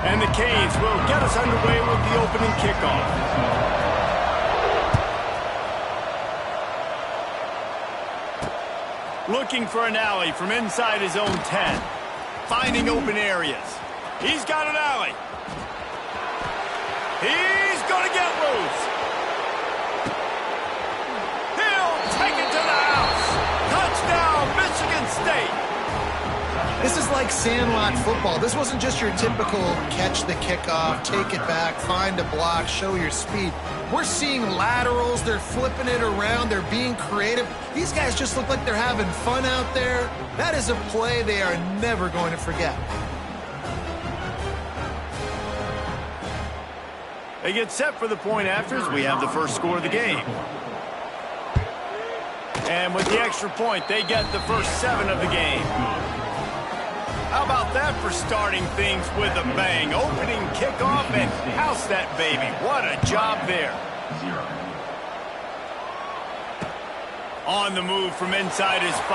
And the Canes will get us underway with the opening kickoff. Looking for an alley from inside his own 10. Finding open areas. He's got an alley. He's going to get loose. He'll take it to the house. Touchdown, Michigan State. This is like Sandlot football. This wasn't just your typical catch the kickoff, take it back, find a block, show your speed. We're seeing laterals. They're flipping it around. They're being creative. These guys just look like they're having fun out there. That is a play they are never going to forget. They get set for the point afters. We have the first score of the game. And with the extra point, they get the first 7 of the game. How about that for starting things with a bang? Opening kickoff and house that baby. What a job there. On the move from inside his 5.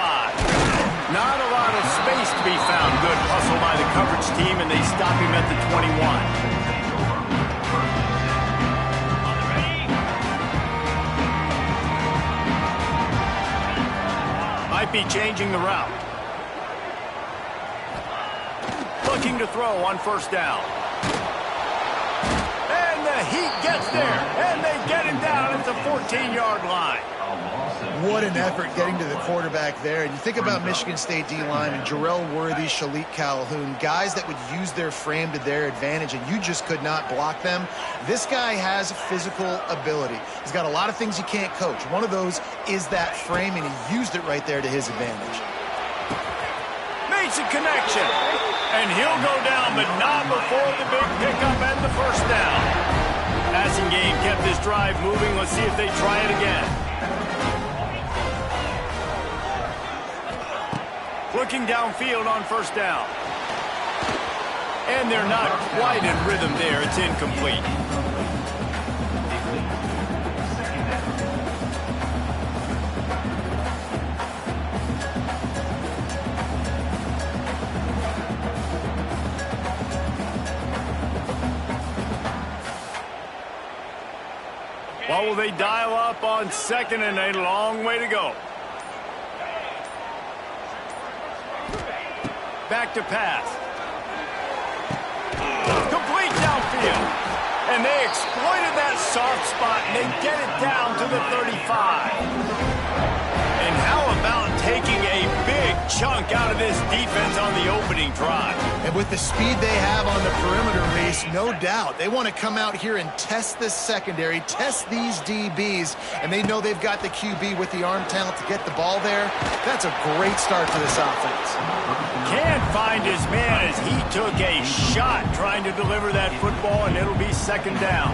Not a lot of space to be found. Good hustle by the coverage team, and they stop him at the 21. Might be changing the route. Looking to throw on first down. And the Heat gets there. And they get him down at the 14-yard line. What an effort getting to the quarterback there. And you think about Michigan State D-line and Jarrell Worthy, Shalik Calhoun, guys that would use their frame to their advantage, and you just could not block them. This guy has physical ability. He's got a lot of things you can't coach. One of those is that frame, and he used it right there to his advantage. Makes a connection. And he'll go down, but not before the big pickup and the first down. Passing game kept this drive moving. Let's see if they try it again. Looking downfield on first down. And they're not quite in rhythm there. It's incomplete. What will they dial up on second and a long way to go? Back to pass. Complete downfield. And they exploited that soft spot, and they get it down to the 35. And how about taking a big chunk out of this defense on the opening drive? And with the speed they have on the perimeter, Reese, no doubt, they want to come out here and test this secondary, test these DBs, and they know they've got the QB with the arm talent to get the ball there. That's a great start to this offense. Can't find his man as he took a shot trying to deliver that football, and it'll be second down.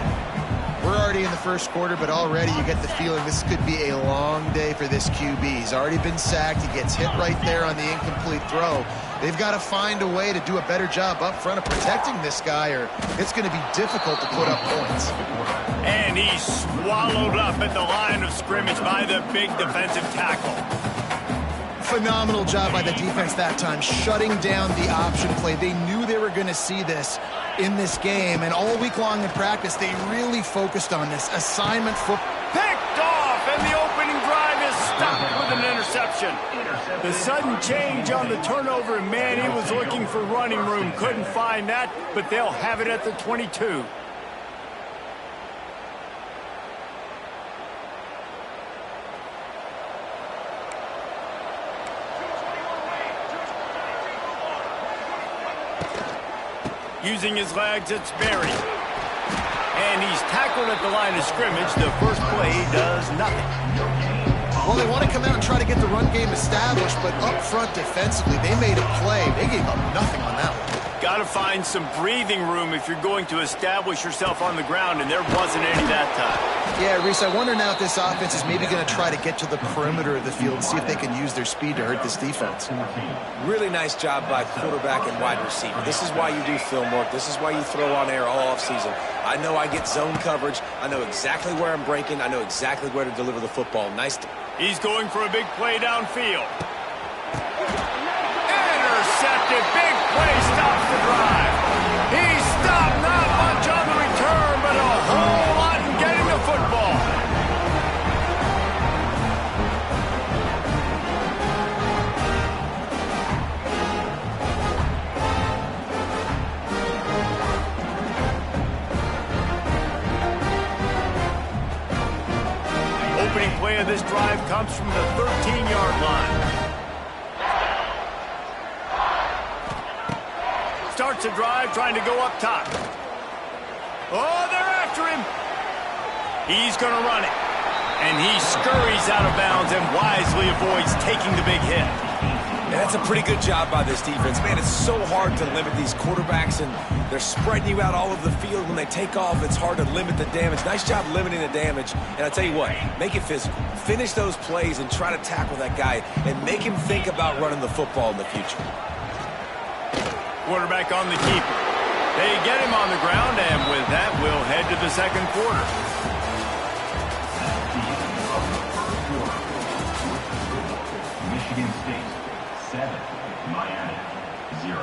We're already in the first quarter, but already you get the feeling this could be a long day for this QB. He's already been sacked. He gets hit right there on the incomplete throw. They've got to find a way to do a better job up front of protecting this guy, or it's going to be difficult to put up points. And he's swallowed up at the line of scrimmage by the big defensive tackle. Phenomenal job by the defense that time, shutting down the option play. They knew they were going to see this in this game, and all week long in practice, they really focused on this assignment football. Picked off, and the opening drive is stopped with an interception. The sudden change on the turnover, and man, he was looking for running room. Couldn't find that, but they'll have it at the 22. Using his legs, it's Berry. And he's tackled at the line of scrimmage. The first play does nothing. Well, they want to come out and try to get the run game established, but up front defensively, they made a play. They gave up nothing on that one. Got to find some breathing room if you're going to establish yourself on the ground, and there wasn't any that time. Yeah, Reese, I wonder now if this offense is maybe going to try to get to the perimeter of the field and see if they can use their speed to hurt this defense. Really nice job by quarterback and wide receiver. This is why you do film work. This is why you throw on air all offseason. I know I get zone coverage. I know exactly where I'm breaking. I know exactly where to deliver the football. Nice. He's going for a big play downfield. Intercepted. Big play stops the drive. He stops of this drive comes from the 13-yard line. Starts a drive trying to go up top. Oh, they're after him. He's going to run it. And he scurries out of bounds and wisely avoids taking the big hit. And that's a pretty good job by this defense. Man, it's so hard to limit these quarterbacks, and they're spreading you out all over the field. When they take off, it's hard to limit the damage. Nice job limiting the damage. And I tell you what, make it physical. Finish those plays and try to tackle that guy and make him think about running the football in the future. Quarterback on the keeper. They get him on the ground, and with that, we'll head to the second quarter. Michigan State 7, Miami 0.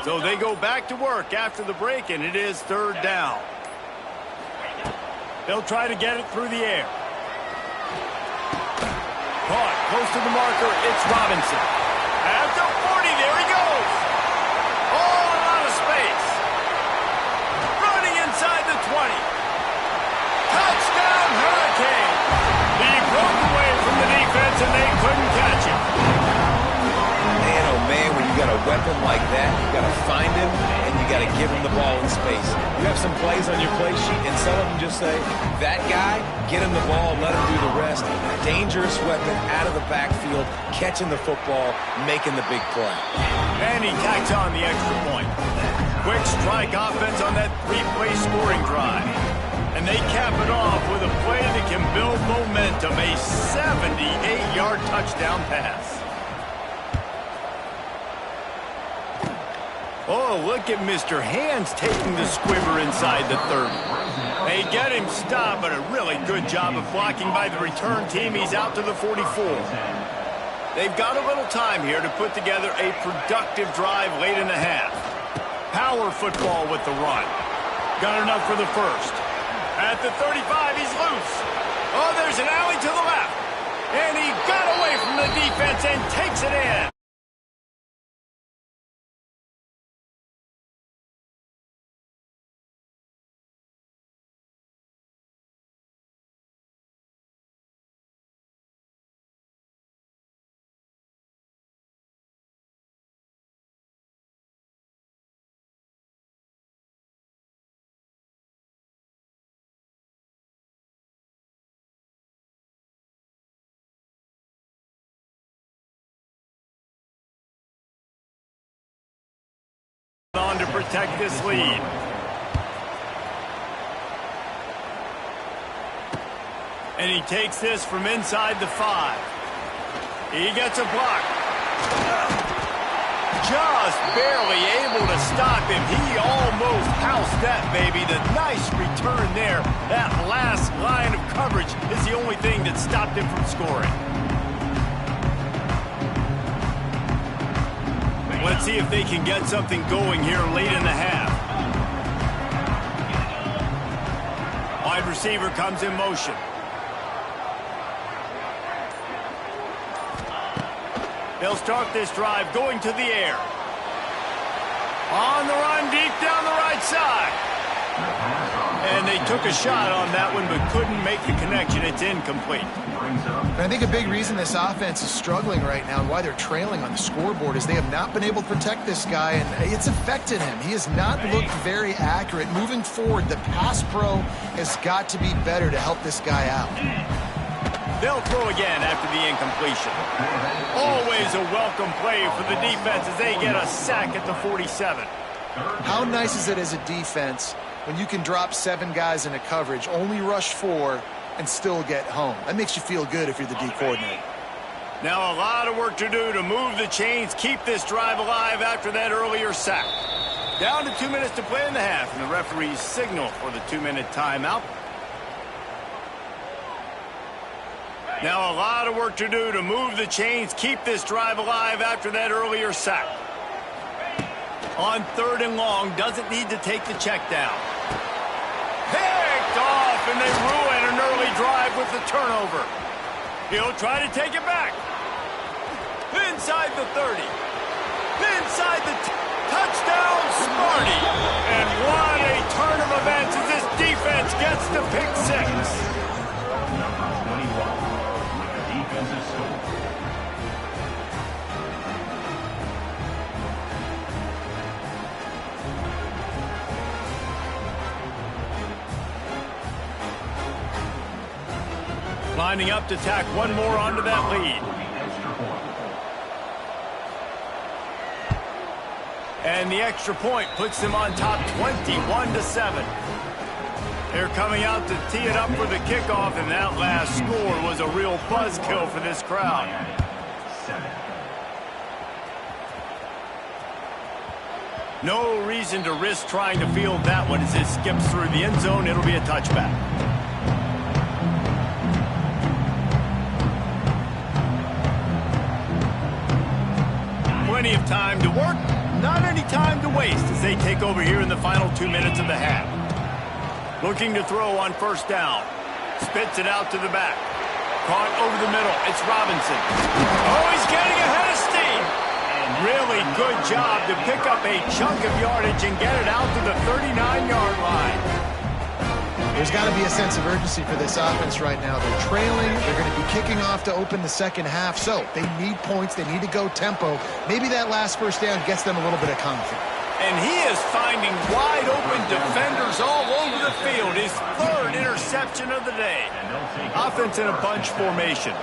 So they go back to work after the break, and it is third down. They'll try to get it through the air. Caught close to the marker, it's Robinson. At the 40, there he goes. Oh, a lot of space. Running inside the 20. Touchdown, Hurricane. He broke away from the defense, and they couldn't catch him. Man, oh man, when you got a weapon like that, you got to find him, and you got to give him the ball in space. You have some plays on your play sheet, and some of them just say, that guy, get him the ball, let him do the rest. Dangerous weapon out of the backfield, catching the football, making the big play. And he tacks on the extra point. Quick strike offense on that three-play scoring drive. And they cap it off with a play that can build momentum, a 78-yard touchdown pass. Oh, look at Mr. Hands taking the squibber inside the 30. They get him stopped, but a really good job of blocking by the return team. He's out to the 44. They've got a little time here to put together a productive drive late in the half. Power football with the run. Got enough for the first. At the 35, he's loose. Oh, there's an alley to the left. And he got away from the defense and takes it in. On to protect this lead. And he takes this from inside the 5. He gets a block. Just barely able to stop him. He almost housed that, baby. The nice return there. That last line of coverage is the only thing that stopped him from scoring. Let's see if they can get something going here late in the half. Wide receiver comes in motion. They'll start this drive going to the air. On the run, deep down the right side. And they took a shot on that one, but couldn't make the connection. It's incomplete. And I think a big reason this offense is struggling right now and why they're trailing on the scoreboard is they have not been able to protect this guy, and it's affected him. He has not looked very accurate. Moving forward, the pass pro has got to be better to help this guy out. They'll throw again after the incompletion. Always a welcome play for the defense as they get a sack at the 47. How nice is it as a defense when you can drop 7 guys into coverage, only rush 4, and still get home? That makes you feel good if you're the D coordinator. Now a lot of work to do to move the chains, keep this drive alive after that earlier sack. Down to 2 minutes to play in the half, and the referees signal for the 2-minute timeout. Now a lot of work to do to move the chains, keep this drive alive after that earlier sack. On 3rd and long, doesn't need to take the check down. There and they ruin an early drive with the turnover. He'll try to take it back. Inside the 30. Inside the touchdown, Smarty. And what a turn of events as this defense gets the pick six. Number 21 with the defensive score. Lining up to tack one more onto that lead. And the extra point puts them on top 21-7. They're coming out to tee it up for the kickoff, and that last score was a real buzzkill for this crowd. No reason to risk trying to field that one as it skips through the end zone. It'll be a touchback. Plenty of time to work, not any time to waste as they take over here in the final 2 minutes of the half. Looking to throw on first down. Spits it out to the back. Caught over the middle. It's Robinson. Oh, he's getting ahead of steam. Really good job to pick up a chunk of yardage and get it out to the 39-yard line. There's got to be a sense of urgency for this offense right now. They're trailing. They're going to be kicking off to open the second half. So they need points. They need to go tempo. Maybe that last first down gets them a little bit of confidence. And he is finding wide-open defenders all over the field. His third interception of the day. Offense in a bunch formation.